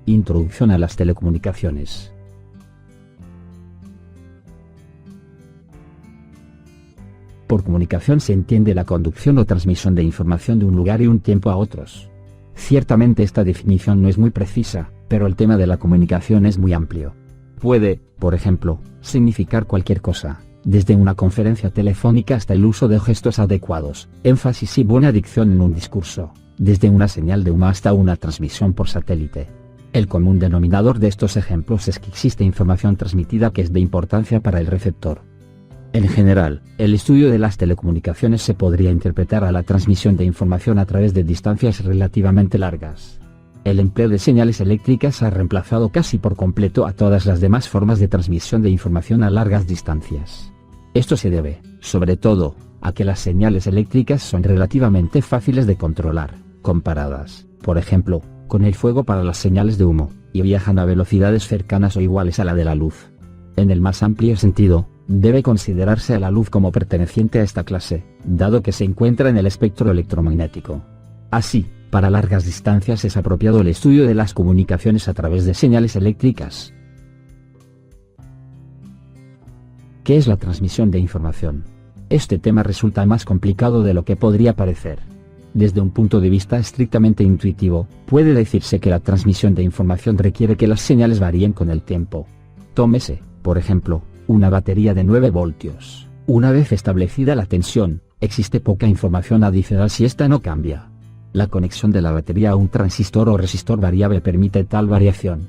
Introducción a las telecomunicaciones. Por comunicación se entiende la conducción o transmisión de información de un lugar y un tiempo a otros. Ciertamente esta definición no es muy precisa, pero el tema de la comunicación es muy amplio. Puede, por ejemplo, significar cualquier cosa, desde una conferencia telefónica hasta el uso de gestos adecuados, énfasis y buena dicción en un discurso, desde una señal de humo hasta una transmisión por satélite. El común denominador de estos ejemplos es que existe información transmitida que es de importancia para el receptor. En general, el estudio de las telecomunicaciones se podría interpretar a la transmisión de información a través de distancias relativamente largas. El empleo de señales eléctricas ha reemplazado casi por completo a todas las demás formas de transmisión de información a largas distancias. Esto se debe, sobre todo, a que las señales eléctricas son relativamente fáciles de controlar, comparadas, por ejemplo, con el fuego para las señales de humo, y viajan a velocidades cercanas o iguales a la de la luz. En el más amplio sentido, debe considerarse a la luz como perteneciente a esta clase, dado que se encuentra en el espectro electromagnético. Así, para largas distancias es apropiado el estudio de las comunicaciones a través de señales eléctricas. ¿Qué es la transmisión de información? Este tema resulta más complicado de lo que podría parecer. Desde un punto de vista estrictamente intuitivo, puede decirse que la transmisión de información requiere que las señales varíen con el tiempo. Tómese, por ejemplo, una batería de 9 voltios. Una vez establecida la tensión, existe poca información adicional si esta no cambia. La conexión de la batería a un transistor o resistor variable permite tal variación.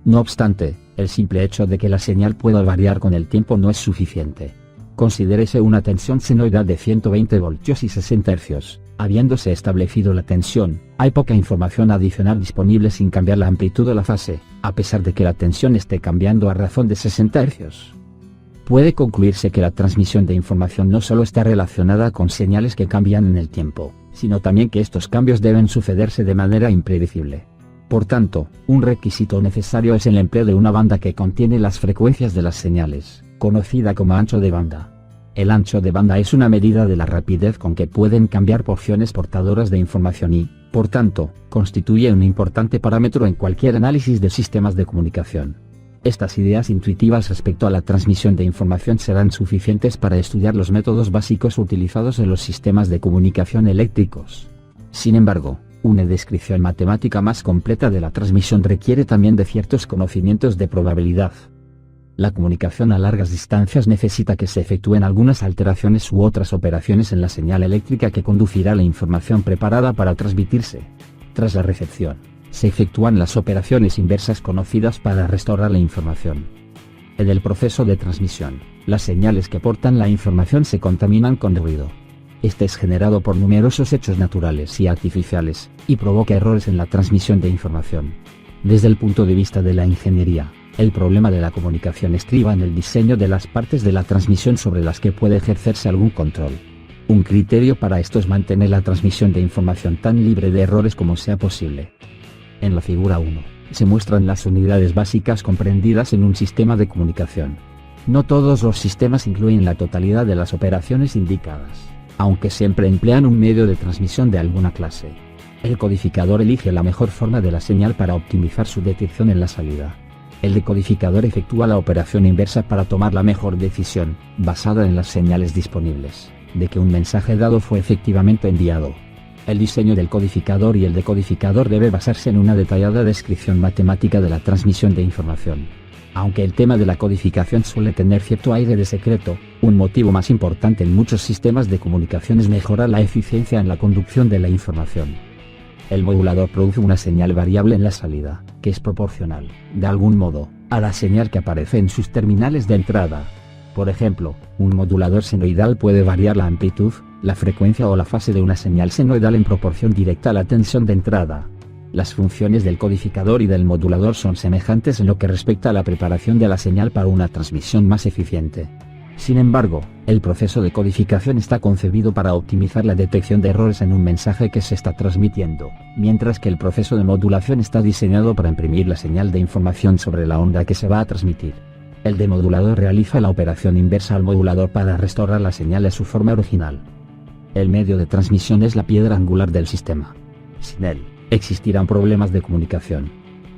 No obstante, el simple hecho de que la señal pueda variar con el tiempo no es suficiente. Considérese una tensión senoidal de 120 voltios y 60 Hz. Habiéndose establecido la tensión, hay poca información adicional disponible sin cambiar la amplitud o la fase, a pesar de que la tensión esté cambiando a razón de 60 Hz. Puede concluirse que la transmisión de información no solo está relacionada con señales que cambian en el tiempo, sino también que estos cambios deben sucederse de manera impredecible. Por tanto, un requisito necesario es el empleo de una banda que contiene las frecuencias de las señales, conocida como ancho de banda. El ancho de banda es una medida de la rapidez con que pueden cambiar porciones portadoras de información y, por tanto, constituye un importante parámetro en cualquier análisis de sistemas de comunicación. Estas ideas intuitivas respecto a la transmisión de información serán suficientes para estudiar los métodos básicos utilizados en los sistemas de comunicación eléctricos. Sin embargo, una descripción matemática más completa de la transmisión requiere también de ciertos conocimientos de probabilidad. La comunicación a largas distancias necesita que se efectúen algunas alteraciones u otras operaciones en la señal eléctrica que conducirá la información preparada para transmitirse. Tras la recepción, se efectúan las operaciones inversas conocidas para restaurar la información. En el proceso de transmisión, las señales que portan la información se contaminan con ruido. Este es generado por numerosos hechos naturales y artificiales, y provoca errores en la transmisión de información. Desde el punto de vista de la ingeniería, el problema de la comunicación estriba en el diseño de las partes de la transmisión sobre las que puede ejercerse algún control. Un criterio para esto es mantener la transmisión de información tan libre de errores como sea posible. En la figura 1, se muestran las unidades básicas comprendidas en un sistema de comunicación. No todos los sistemas incluyen la totalidad de las operaciones indicadas, aunque siempre emplean un medio de transmisión de alguna clase. El codificador elige la mejor forma de la señal para optimizar su detección en la salida. El decodificador efectúa la operación inversa para tomar la mejor decisión, basada en las señales disponibles, de que un mensaje dado fue efectivamente enviado. El diseño del codificador y el decodificador debe basarse en una detallada descripción matemática de la transmisión de información. Aunque el tema de la codificación suele tener cierto aire de secreto, un motivo más importante en muchos sistemas de comunicación es mejorar la eficiencia en la conducción de la información. El modulador produce una señal variable en la salida, que es proporcional, de algún modo, a la señal que aparece en sus terminales de entrada. Por ejemplo, un modulador senoidal puede variar la amplitud, la frecuencia o la fase de una señal senoidal en proporción directa a la tensión de entrada. Las funciones del codificador y del modulador son semejantes en lo que respecta a la preparación de la señal para una transmisión más eficiente. Sin embargo, el proceso de codificación está concebido para optimizar la detección de errores en un mensaje que se está transmitiendo, mientras que el proceso de modulación está diseñado para imprimir la señal de información sobre la onda que se va a transmitir. El demodulador realiza la operación inversa al modulador para restaurar la señal a su forma original. El medio de transmisión es la piedra angular del sistema. Sin él, existirán problemas de comunicación.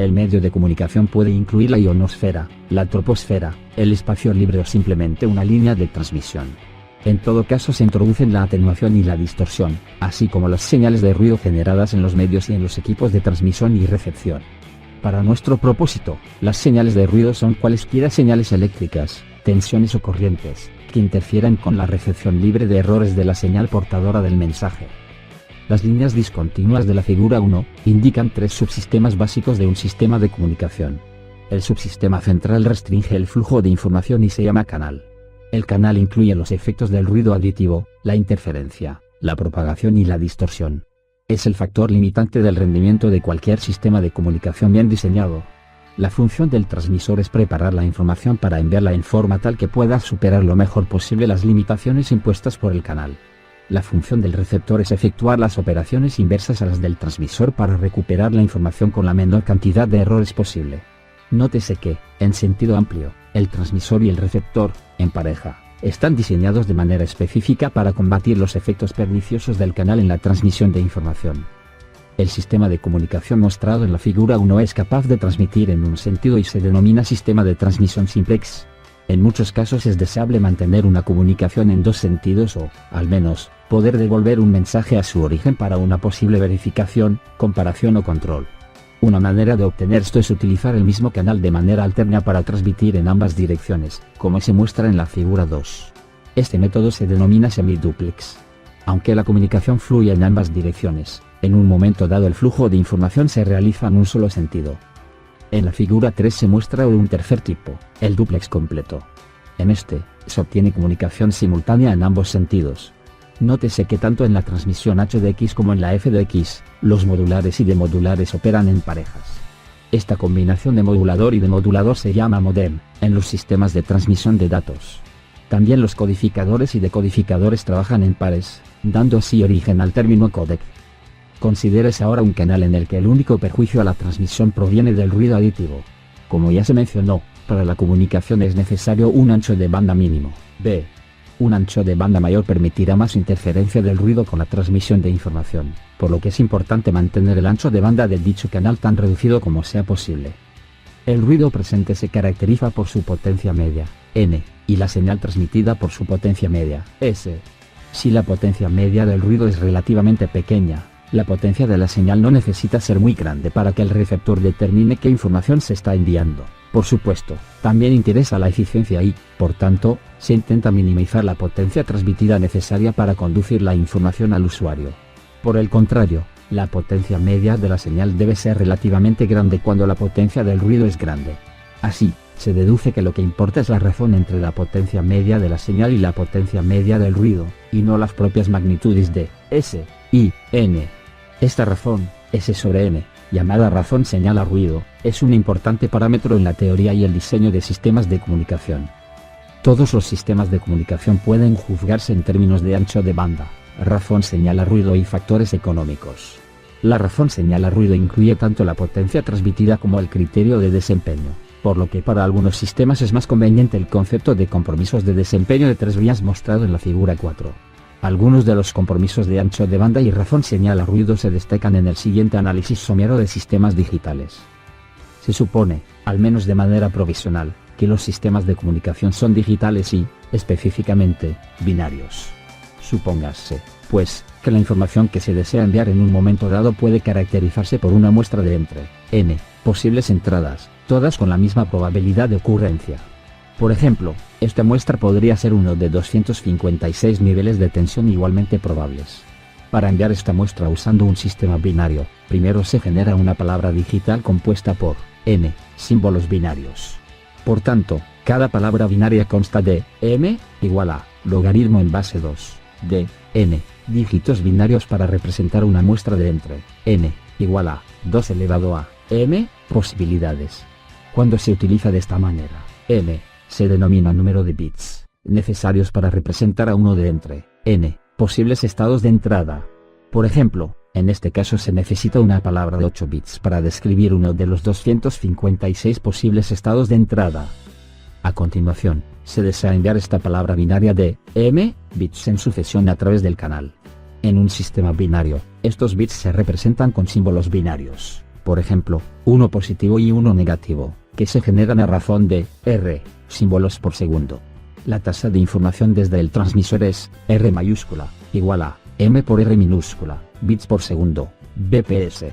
El medio de comunicación puede incluir la ionosfera, la troposfera, el espacio libre o simplemente una línea de transmisión. En todo caso se introducen la atenuación y la distorsión, así como las señales de ruido generadas en los medios y en los equipos de transmisión y recepción. Para nuestro propósito, las señales de ruido son cualesquiera señales eléctricas, tensiones o corrientes, que interfieran con la recepción libre de errores de la señal portadora del mensaje. Las líneas discontinuas de la figura 1 indican tres subsistemas básicos de un sistema de comunicación. El subsistema central restringe el flujo de información y se llama canal. El canal incluye los efectos del ruido aditivo, la interferencia, la propagación y la distorsión. Es el factor limitante del rendimiento de cualquier sistema de comunicación bien diseñado. La función del transmisor es preparar la información para enviarla en forma tal que pueda superar lo mejor posible las limitaciones impuestas por el canal. La función del receptor es efectuar las operaciones inversas a las del transmisor para recuperar la información con la menor cantidad de errores posible. Nótese que, en sentido amplio, el transmisor y el receptor, en pareja, están diseñados de manera específica para combatir los efectos perniciosos del canal en la transmisión de información. El sistema de comunicación mostrado en la figura 1 es capaz de transmitir en un sentido y se denomina sistema de transmisión simplex. En muchos casos es deseable mantener una comunicación en dos sentidos o, al menos, poder devolver un mensaje a su origen para una posible verificación, comparación o control. Una manera de obtener esto es utilizar el mismo canal de manera alterna para transmitir en ambas direcciones, como se muestra en la figura 2. Este método se denomina semiduplex. Aunque la comunicación fluye en ambas direcciones, en un momento dado el flujo de información se realiza en un solo sentido. En la figura 3 se muestra un tercer tipo, el dúplex completo. En este, se obtiene comunicación simultánea en ambos sentidos. Nótese que tanto en la transmisión H de X como en la F de X, los modulares y demodulares operan en parejas. Esta combinación de modulador y demodulador se llama modem, en los sistemas de transmisión de datos. También los codificadores y decodificadores trabajan en pares, dando así origen al término codec. Considérese ahora un canal en el que el único perjuicio a la transmisión proviene del ruido aditivo. Como ya se mencionó, para la comunicación es necesario un ancho de banda mínimo, B. Un ancho de banda mayor permitirá más interferencia del ruido con la transmisión de información, por lo que es importante mantener el ancho de banda de dicho canal tan reducido como sea posible. El ruido presente se caracteriza por su potencia media, N, y la señal transmitida por su potencia media, S. Si la potencia media del ruido es relativamente pequeña, la potencia de la señal no necesita ser muy grande para que el receptor determine qué información se está enviando. Por supuesto, también interesa la eficiencia y, por tanto, se intenta minimizar la potencia transmitida necesaria para conducir la información al usuario. Por el contrario, la potencia media de la señal debe ser relativamente grande cuando la potencia del ruido es grande. Así, se deduce que lo que importa es la razón entre la potencia media de la señal y la potencia media del ruido, y no las propias magnitudes de S, I, N. Esta razón, S sobre N, llamada razón señal a ruido, es un importante parámetro en la teoría y el diseño de sistemas de comunicación. Todos los sistemas de comunicación pueden juzgarse en términos de ancho de banda, razón señal a ruido y factores económicos. La razón señal a ruido incluye tanto la potencia transmitida como el criterio de desempeño, por lo que para algunos sistemas es más conveniente el concepto de compromisos de desempeño de 3 vías mostrado en la figura 4. Algunos de los compromisos de ancho de banda y razón señal a ruido se destacan en el siguiente análisis somero de sistemas digitales. Se supone, al menos de manera provisional, que los sistemas de comunicación son digitales y, específicamente, binarios. Supóngase, pues, que la información que se desea enviar en un momento dado puede caracterizarse por una muestra de entre n posibles entradas, todas con la misma probabilidad de ocurrencia. Por ejemplo, esta muestra podría ser uno de 256 niveles de tensión igualmente probables. Para enviar esta muestra usando un sistema binario, primero se genera una palabra digital compuesta por n símbolos binarios. Por tanto, cada palabra binaria consta de m igual a logaritmo en base 2 de n dígitos binarios para representar una muestra de entre n igual a 2 elevado a m posibilidades. Cuando se utiliza de esta manera, n se denomina número de bits necesarios para representar a uno de entre n posibles estados de entrada. Por ejemplo, en este caso se necesita una palabra de 8 bits para describir uno de los 256 posibles estados de entrada. A continuación, se desea enviar esta palabra binaria de m bits en sucesión a través del canal. En un sistema binario, estos bits se representan con símbolos binarios. por ejemplo, uno positivo y uno negativo, que se generan a razón de R símbolos por segundo. La tasa de información desde el transmisor es R mayúscula igual a M por R minúscula, bits por segundo, bps.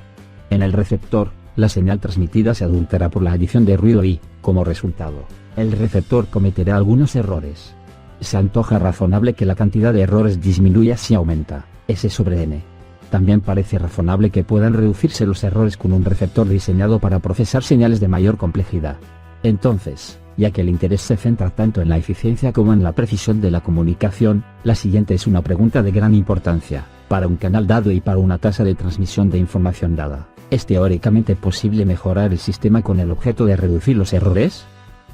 En el receptor, la señal transmitida se adulterará por la adición de ruido y, como resultado, el receptor cometerá algunos errores. Se antoja razonable que la cantidad de errores disminuya si aumenta S sobre N. También parece razonable que puedan reducirse los errores con un receptor diseñado para procesar señales de mayor complejidad. Entonces, ya que el interés se centra tanto en la eficiencia como en la precisión de la comunicación, la siguiente es una pregunta de gran importancia. Para un canal dado y para una tasa de transmisión de información dada, ¿es teóricamente posible mejorar el sistema con el objeto de reducir los errores?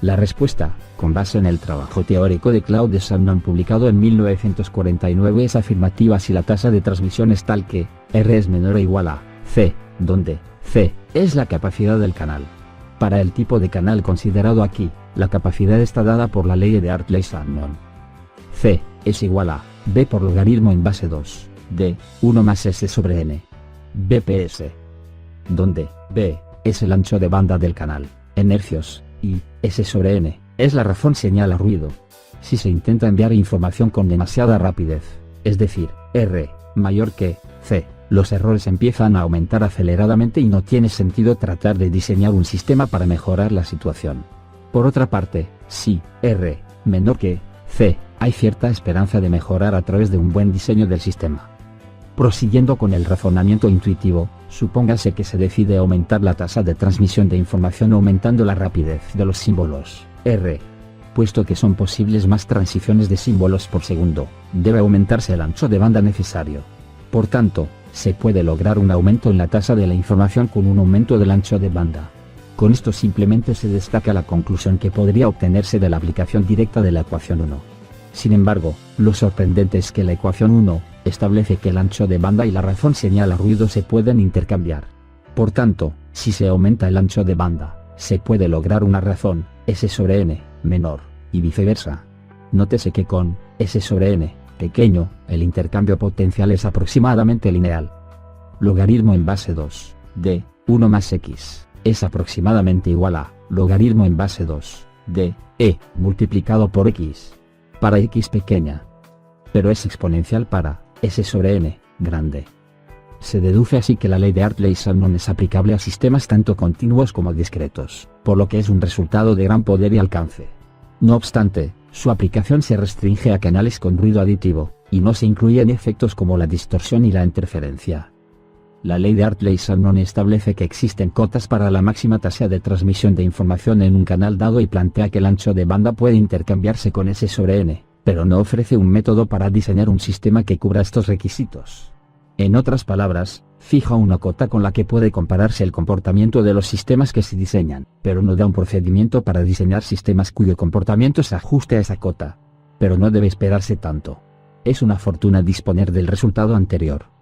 La respuesta, con base en el trabajo teórico de Claude Shannon publicado en 1949, es afirmativa si la tasa de transmisión es tal que R es menor o igual a C, donde C es la capacidad del canal. Para el tipo de canal considerado aquí, la capacidad está dada por la ley de Hartley-Shannon. C es igual a B por logaritmo en base 2 de 1 más S sobre N. bps. Donde B es el ancho de banda del canal, en hercios, y S sobre N es la razón señal a ruido. Si se intenta enviar información con demasiada rapidez, es decir, R mayor que C, los errores empiezan a aumentar aceleradamente y no tiene sentido tratar de diseñar un sistema para mejorar la situación. Por otra parte, si R menor que C, hay cierta esperanza de mejorar a través de un buen diseño del sistema. Prosiguiendo con el razonamiento intuitivo, supóngase que se decide aumentar la tasa de transmisión de información aumentando la rapidez de los símbolos R. Puesto que son posibles más transiciones de símbolos por segundo, debe aumentarse el ancho de banda necesario. Por tanto, se puede lograr un aumento en la tasa de la información con un aumento del ancho de banda. Con esto simplemente se destaca la conclusión que podría obtenerse de la aplicación directa de la ecuación 1. Sin embargo, lo sorprendente es que la ecuación 1 establece que el ancho de banda y la razón señal a ruido se pueden intercambiar. Por tanto, si se aumenta el ancho de banda, se puede lograr una razón, S sobre N, menor, y viceversa. Nótese que con S sobre N, pequeño, el intercambio potencial es aproximadamente lineal. Logaritmo en base 2, de 1 más X, es aproximadamente igual a logaritmo en base 2, de E, multiplicado por X. Para X pequeña. Pero es exponencial para S sobre N, grande. Se deduce así que la ley de Hartley-Shannon es aplicable a sistemas tanto continuos como discretos, por lo que es un resultado de gran poder y alcance. No obstante, su aplicación se restringe a canales con ruido aditivo, y no se incluyen efectos como la distorsión y la interferencia. La ley de Hartley-Shannon establece que existen cotas para la máxima tasa de transmisión de información en un canal dado y plantea que el ancho de banda puede intercambiarse con S sobre N, pero no ofrece un método para diseñar un sistema que cubra estos requisitos. En otras palabras, fija una cota con la que puede compararse el comportamiento de los sistemas que se diseñan, pero no da un procedimiento para diseñar sistemas cuyo comportamiento se ajuste a esa cota. Pero no debe esperarse tanto. Es una fortuna disponer del resultado anterior.